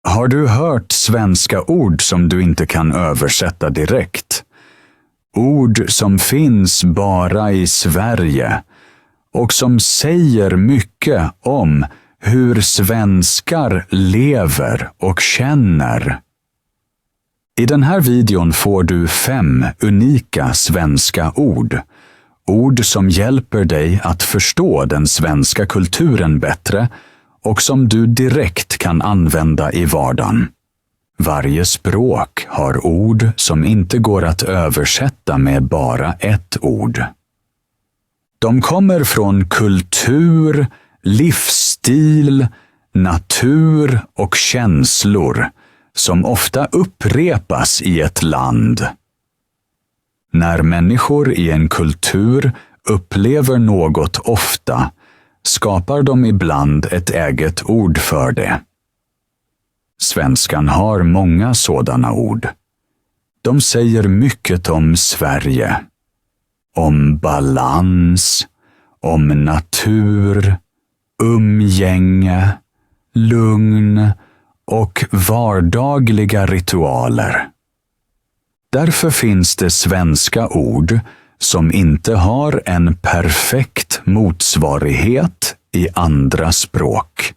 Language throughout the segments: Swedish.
Har du hört svenska ord som du inte kan översätta direkt? Ord som finns bara i Sverige och som säger mycket om hur svenskar lever och känner. I den här videon får du 5 unika svenska ord. Ord som hjälper dig att förstå den svenska kulturen bättre och som du direkt kan använda i vardagen. Varje språk har ord som inte går att översätta med bara ett ord. De kommer från kultur, livsstil, natur och känslor som ofta upprepas i ett land. När människor i en kultur upplever något ofta skapar de ibland ett eget ord för det. Svenskan har många sådana ord. De säger mycket om Sverige, om balans, om natur, umgänge, lugn och vardagliga ritualer. Därför finns det svenska ord som inte har en perfekt motsvarighet i andra språk.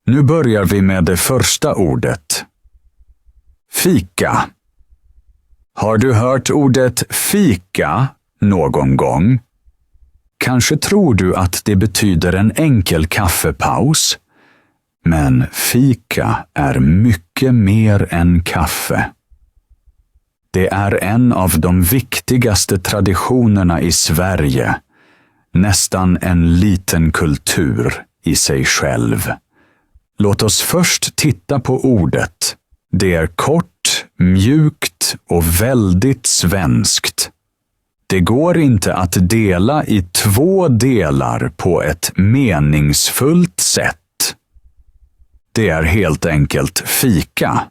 Nu börjar vi med det första ordet. Fika. Har du hört ordet fika någon gång? Kanske tror du att det betyder en enkel kaffepaus. Men fika är mycket mer än kaffe. Det är en av de viktigaste traditionerna i Sverige. Nästan en liten kultur i sig själv. Låt oss först titta på ordet. Det är kort, mjukt och väldigt svenskt. Det går inte att dela i 2 delar på ett meningsfullt sätt. Det är helt enkelt fika.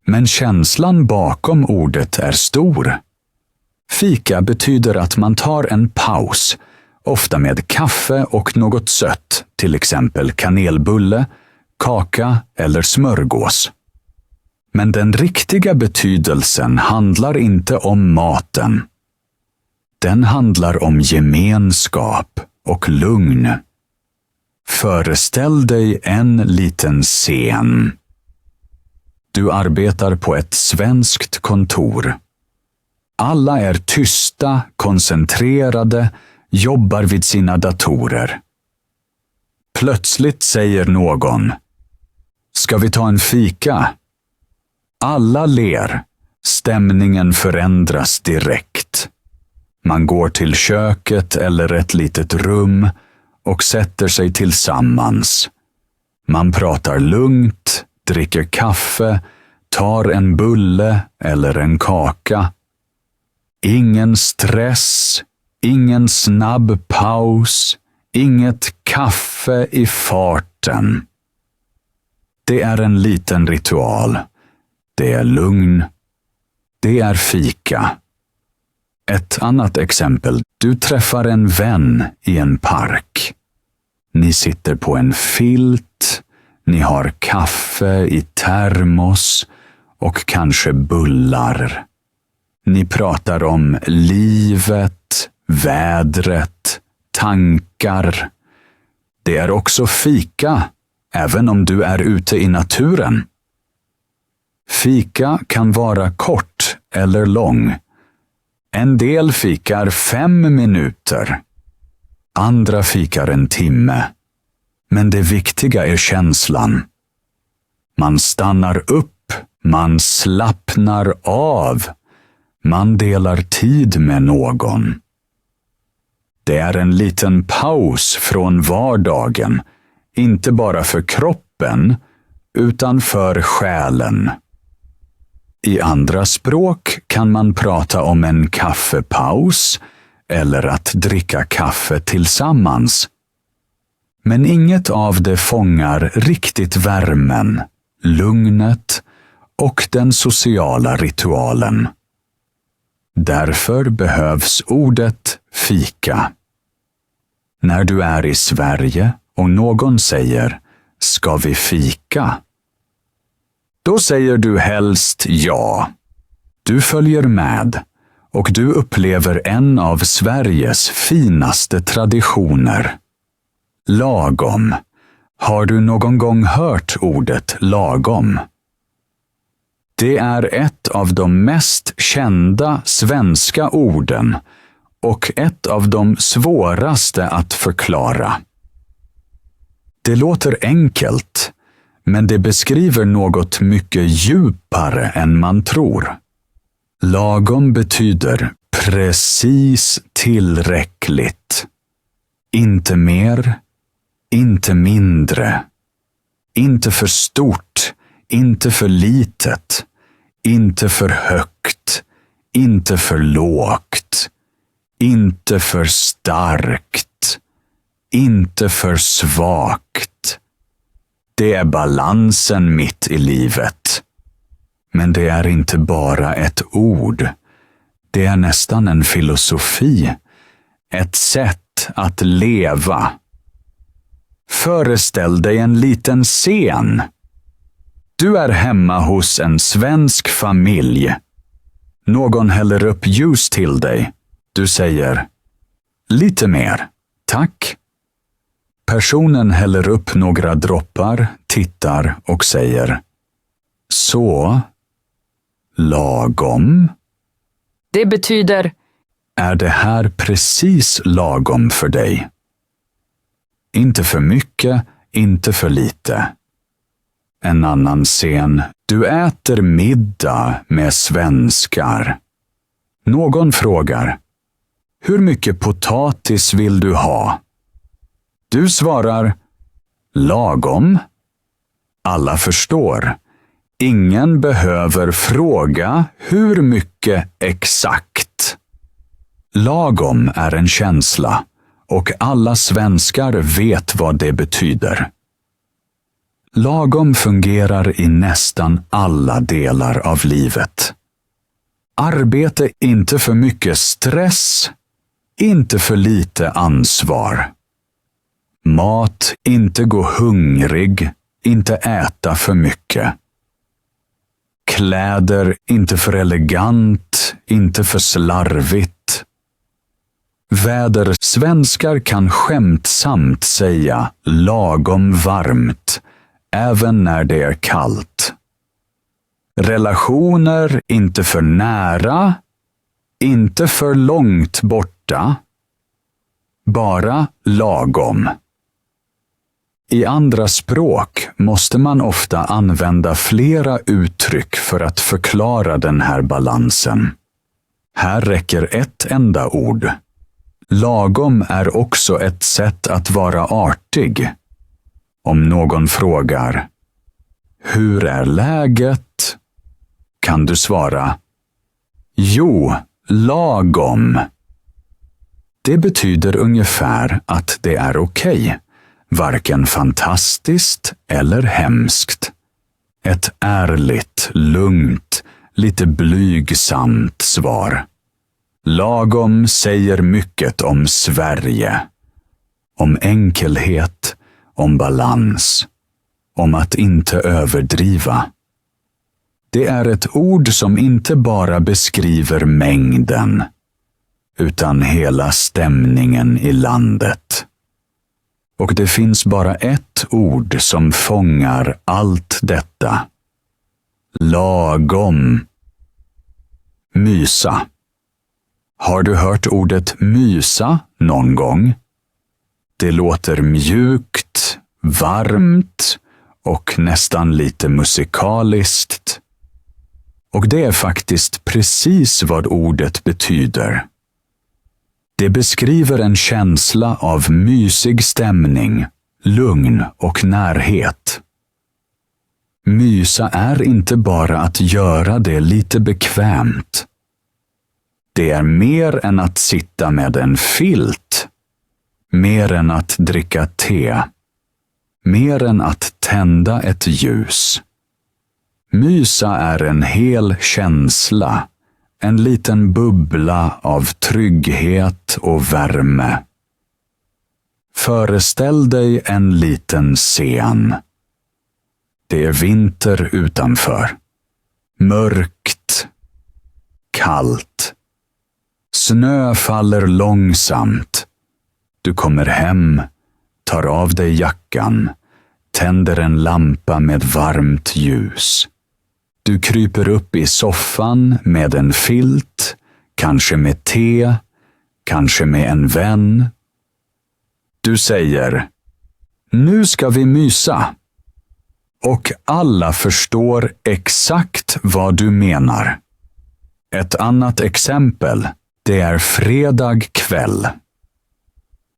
Men känslan bakom ordet är stor. Fika betyder att man tar en paus, ofta med kaffe och något sött, till exempel kanelbulle, kaka eller smörgås. Men den riktiga betydelsen handlar inte om maten. Den handlar om gemenskap och lugn. Föreställ dig en liten scen. Du arbetar på ett svenskt kontor. Alla är tysta, koncentrerade, jobbar vid sina datorer. Plötsligt säger någon: "Ska vi ta en fika?" Alla ler. Stämningen förändras direkt. Man går till köket eller ett litet rum och sätter sig tillsammans. Man pratar lugnt, dricker kaffe, tar en bulle eller en kaka. Ingen stress, ingen snabb paus, inget kaffe i farten. Det är en liten ritual. Det är lugn. Det är fika. Ett annat exempel. Du träffar en vän i en park. Ni sitter på en filt. Ni har kaffe i termos och kanske bullar. Ni pratar om livet, vädret, tankar. Det är också fika, även om du är ute i naturen. Fika kan vara kort eller lång. En del fikar 5 minuter. Andra fikar en timme. Men det viktiga är känslan. Man stannar upp, man slappnar av. Man delar tid med någon. Det är en liten paus från vardagen, inte bara för kroppen, utan för själen. I andra språk kan man prata om en kaffepaus eller att dricka kaffe tillsammans. Men inget av det fångar riktigt värmen, lugnet och den sociala ritualen. Därför behövs ordet fika. När du är i Sverige och någon säger "Ska vi fika?" Då säger du helst ja. Du följer med och du upplever en av Sveriges finaste traditioner. Lagom. Har du någon gång hört ordet lagom? Det är ett av de mest kända svenska orden och ett av de svåraste att förklara. Det låter enkelt, men det beskriver något mycket djupare än man tror. Lagom betyder precis tillräckligt. Inte mer, inte mindre. Inte för stort, inte för litet. Inte för högt, inte för lågt. Inte för starkt, inte för svagt. Det är balansen mitt i livet. Men det är inte bara ett ord. Det är nästan en filosofi. Ett sätt att leva. Föreställ dig en liten scen. Du är hemma hos en svensk familj. Någon häller upp ljus till dig. Du säger, lite mer, tack. Personen häller upp några droppar, tittar och säger, så, lagom. Det betyder, är det här precis lagom för dig? Inte för mycket, inte för lite. En annan scen, du äter middag med svenskar. Någon frågar, hur mycket potatis vill du ha? Du svarar, lagom. Alla förstår. Ingen behöver fråga hur mycket exakt. Lagom är en känsla och alla svenskar vet vad det betyder. Lagom fungerar i nästan alla delar av livet. Arbete, inte för mycket stress, inte för lite ansvar. Mat, inte gå hungrig, inte äta för mycket. Kläder, inte för elegant, inte för slarvigt. Väder, svenskar kan skämtsamt säga lagom varmt, även när det är kallt. Relationer, inte för nära, inte för långt borta. Bara lagom. I andra språk måste man ofta använda flera uttryck för att förklara den här balansen. Här räcker ett enda ord. Lagom är också ett sätt att vara artig. Om någon frågar, hur är läget? Kan du svara, jo, lagom. Det betyder ungefär att det är okej. Varken fantastiskt eller hemskt. Ett ärligt, lugnt, lite blygsamt svar. Lagom säger mycket om Sverige. Om enkelhet, om balans, om att inte överdriva. Det är ett ord som inte bara beskriver mängden, utan hela stämningen i landet. Och det finns bara ett ord som fångar allt detta. Lagom. Mysa. Har du hört ordet mysa någon gång? Det låter mjukt, varmt och nästan lite musikaliskt. Och det är faktiskt precis vad ordet betyder. Det beskriver en känsla av mysig stämning, lugn och närhet. Mysa är inte bara att göra det lite bekvämt. Det är mer än att sitta med en filt. Mer än att dricka te. Mer än att tända ett ljus. Mysa är en hel känsla. En liten bubbla av trygghet och värme. Föreställ dig en liten scen. Det är vinter utanför. Mörkt. Kallt. Snö faller långsamt. Du kommer hem, tar av dig jackan, tänder en lampa med varmt ljus. Du kryper upp i soffan med en filt, kanske med te, kanske med en vän. Du säger, nu ska vi mysa. Och alla förstår exakt vad du menar. Ett annat exempel, det är fredag kväll.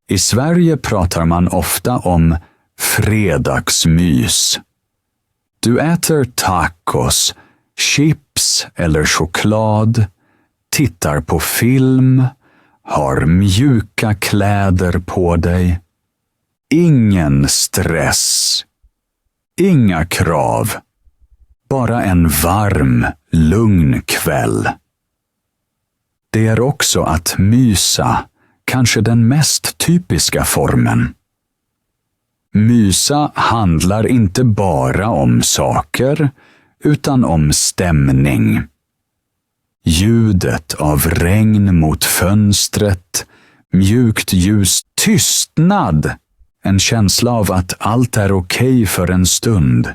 I Sverige pratar man ofta om fredagsmys. Du äter tacos, chips eller choklad, tittar på film, har mjuka kläder på dig. Ingen stress. Inga krav. Bara en varm, lugn kväll. Det är också att mysa, kanske den mest typiska formen. Mysa handlar inte bara om saker, utan om stämning. Ljudet av regn mot fönstret, mjukt ljus, tystnad. En känsla av att allt är okej för en stund.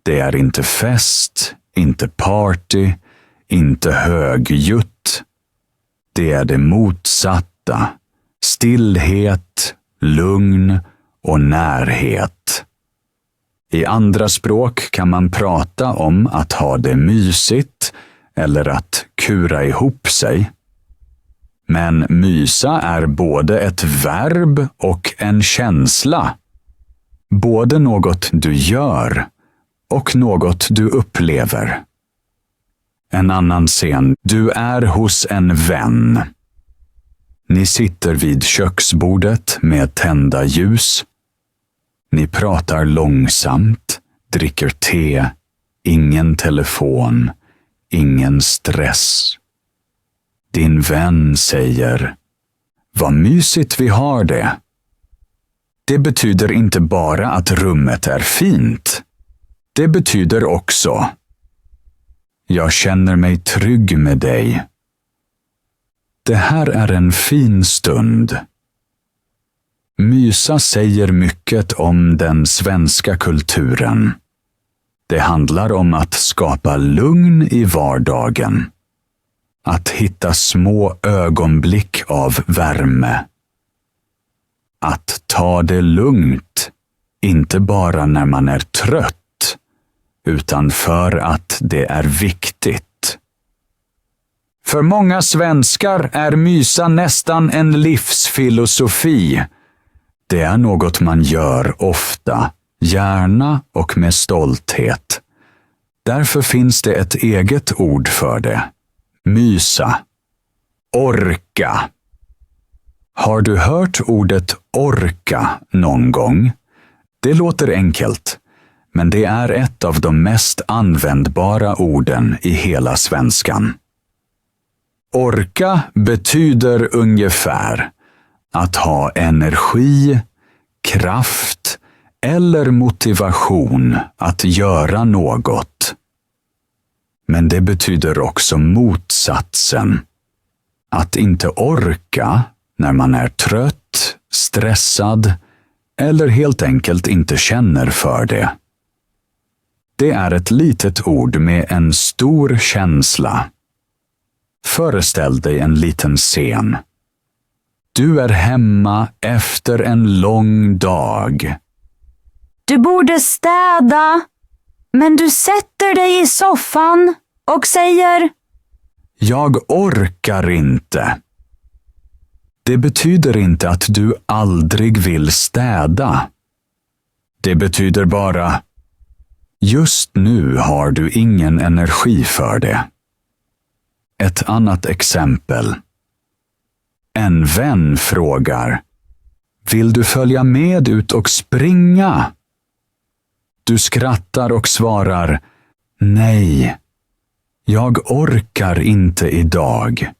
Det är inte fest, inte party, inte högljutt. Det är det motsatta. Stillhet, lugn och närhet. I andra språk kan man prata om att ha det mysigt eller att kura ihop sig. Men mysa är både ett verb och en känsla. Både något du gör och något du upplever. En annan scen. Du är hos en vän. Ni sitter vid köksbordet med tända ljus. Ni pratar långsamt, dricker te, ingen telefon, ingen stress. Din vän säger, vad mysigt vi har det. Det betyder inte bara att rummet är fint. Det betyder också, jag känner mig trygg med dig. Det här är en fin stund. Mysa säger mycket om den svenska kulturen. Det handlar om att skapa lugn i vardagen. Att hitta små ögonblick av värme. Att ta det lugnt, inte bara när man är trött, utan för att det är viktigt. För många svenskar är mysa nästan en livsfilosofi. Det är något man gör ofta, gärna och med stolthet. Därför finns det ett eget ord för det. Mysa. Orka. Har du hört ordet orka någon gång? Det låter enkelt, men det är ett av de mest användbara orden i hela svenskan. Orka betyder ungefär att ha energi, kraft eller motivation att göra något. Men det betyder också motsatsen. Att inte orka när man är trött, stressad eller helt enkelt inte känner för det. Det är ett litet ord med en stor känsla. Föreställ dig en liten scen. Du är hemma efter en lång dag. Du borde städa, men du sätter dig i soffan och säger, jag orkar inte. Det betyder inte att du aldrig vill städa. Det betyder bara, just nu har du ingen energi för det. Ett annat exempel. En vän frågar, vill du följa med ut och springa? Du skrattar och svarar, nej, jag orkar inte idag.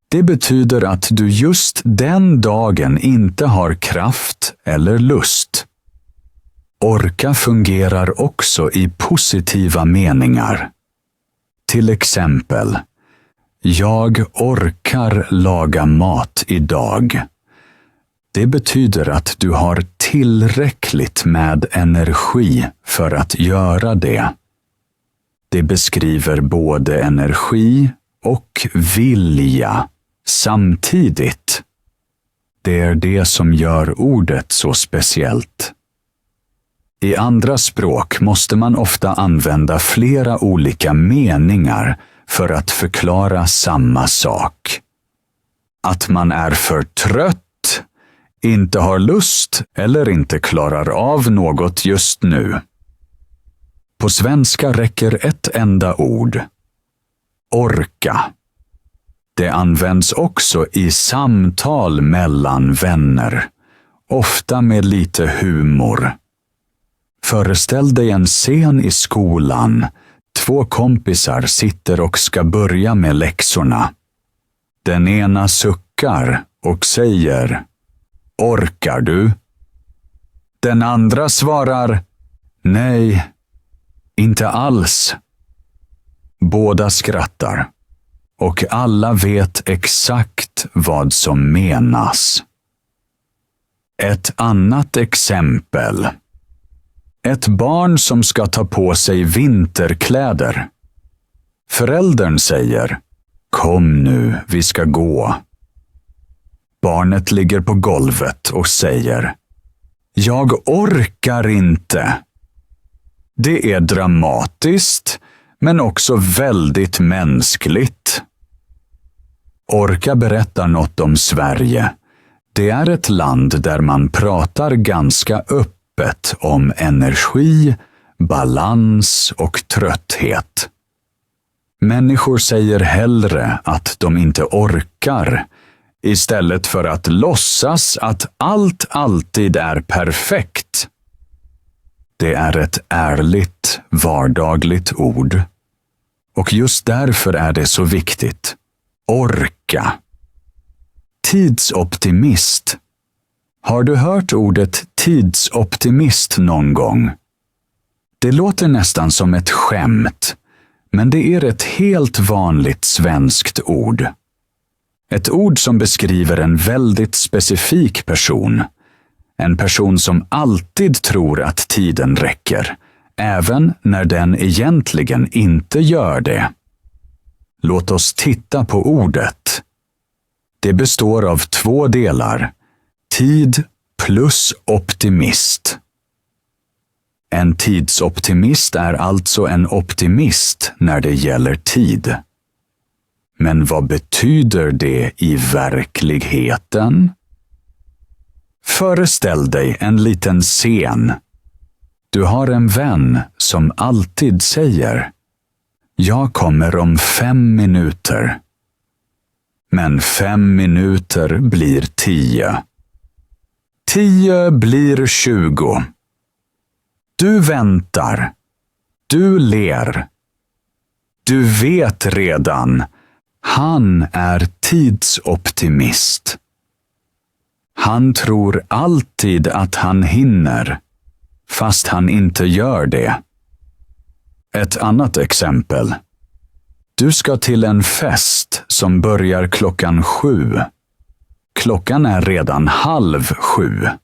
Det betyder att du just den dagen inte har kraft eller lust. Orka fungerar också i positiva meningar. Till exempel, jag orkar laga mat idag. Det betyder att du har tillräckligt med energi för att göra det. Det beskriver både energi och vilja samtidigt. Det är det som gör ordet så speciellt. I andra språk måste man ofta använda flera olika meningar för att förklara samma sak. Att man är för trött, inte har lust eller inte klarar av något just nu. På svenska räcker ett enda ord. Orka. Det används också i samtal mellan vänner, ofta med lite humor. Föreställ dig en scen i skolan. 2 kompisar sitter och ska börja med läxorna. Den ena suckar och säger: orkar du? Den andra svarar: nej, inte alls. Båda skrattar och alla vet exakt vad som menas. Ett annat exempel. Ett barn som ska ta på sig vinterkläder. Föräldern säger: kom nu, vi ska gå. Barnet ligger på golvet och säger: jag orkar inte. Det är dramatiskt, men också väldigt mänskligt. Orka berättar något om Sverige. Det är ett land där man pratar ganska öppet om energi, balans och trötthet. Människor säger hellre att de inte orkar, istället för att låtsas att allt alltid är perfekt. Det är ett ärligt, vardagligt ord. Och just därför är det så viktigt. Orka. Tidsoptimist. Har du hört ordet tidsoptimist någon gång? Det låter nästan som ett skämt, men det är ett helt vanligt svenskt ord. Ett ord som beskriver en väldigt specifik person. En person som alltid tror att tiden räcker, även när den egentligen inte gör det. Låt oss titta på ordet. Det består av 2 delar. Tid plus optimist. En tidsoptimist är alltså en optimist när det gäller tid. Men vad betyder det i verkligheten? Föreställ dig en liten scen. Du har en vän som alltid säger: jag kommer om 5 minuter. Men 5 minuter blir 10. 10 blir 20. Du väntar. Du ler. Du vet redan. Han är tidsoptimist. Han tror alltid att han hinner, fast han inte gör det. Ett annat exempel. Du ska till en fest som börjar 7:00. Klockan är redan 6:30.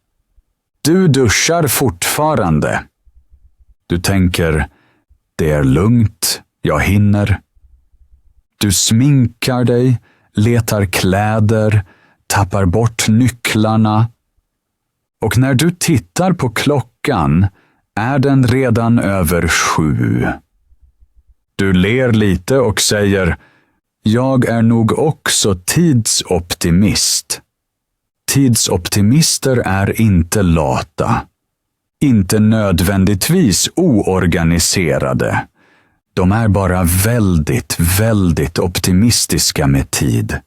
Du duschar fortfarande. Du tänker: det är lugnt, jag hinner. Du sminkar dig, letar kläder, tappar bort nycklarna. Och när du tittar på klockan är den redan över 7. Du ler lite och säger: jag är nog också tidsoptimist. Tidsoptimister är inte lata. Inte nödvändigtvis oorganiserade. De är bara väldigt optimistiska med tid.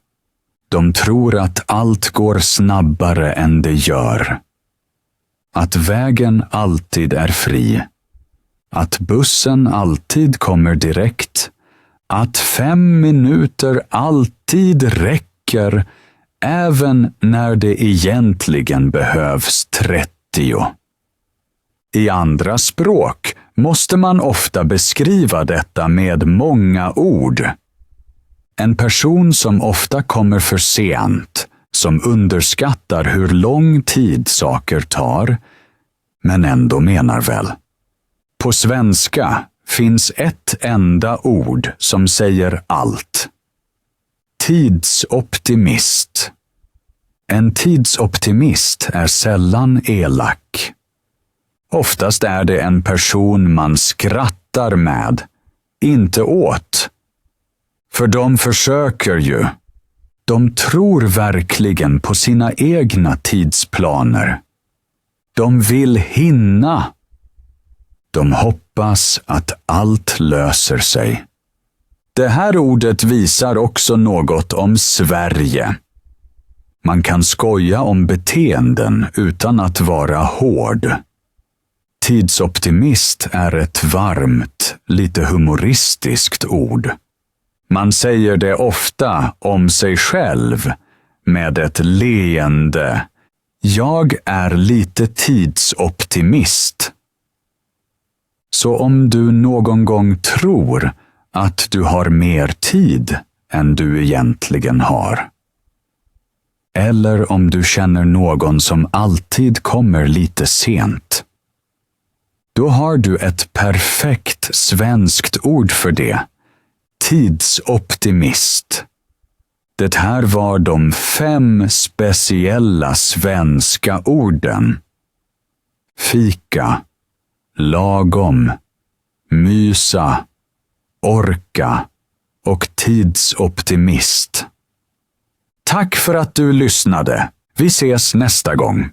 De tror att allt går snabbare än det gör. Att vägen alltid är fri. Att bussen alltid kommer direkt. Att 5 minuter alltid räcker, även när det egentligen behövs 30. I andra språk måste man ofta beskriva detta med många ord. En person som ofta kommer för sent, som underskattar hur lång tid saker tar, men ändå menar väl. På svenska finns ett enda ord som säger allt. Tidsoptimist. En tidsoptimist är sällan elak. Oftast är det en person man skrattar med, inte åt. För de försöker ju. De tror verkligen på sina egna tidsplaner. De vill hinna. De hoppas att allt löser sig. Det här ordet visar också något om Sverige. Man kan skoja om beteenden utan att vara hård. Tidsoptimist är ett varmt, lite humoristiskt ord. Man säger det ofta om sig själv med ett leende. Jag är lite tidsoptimist. Så om du någon gång tror att du har mer tid än du egentligen har, eller om du känner någon som alltid kommer lite sent, då har du ett perfekt svenskt ord för det. Tidsoptimist. Det här var de 5 speciella svenska orden. Fika, lagom, mysa, orka och tidsoptimist. Tack för att du lyssnade. Vi ses nästa gång.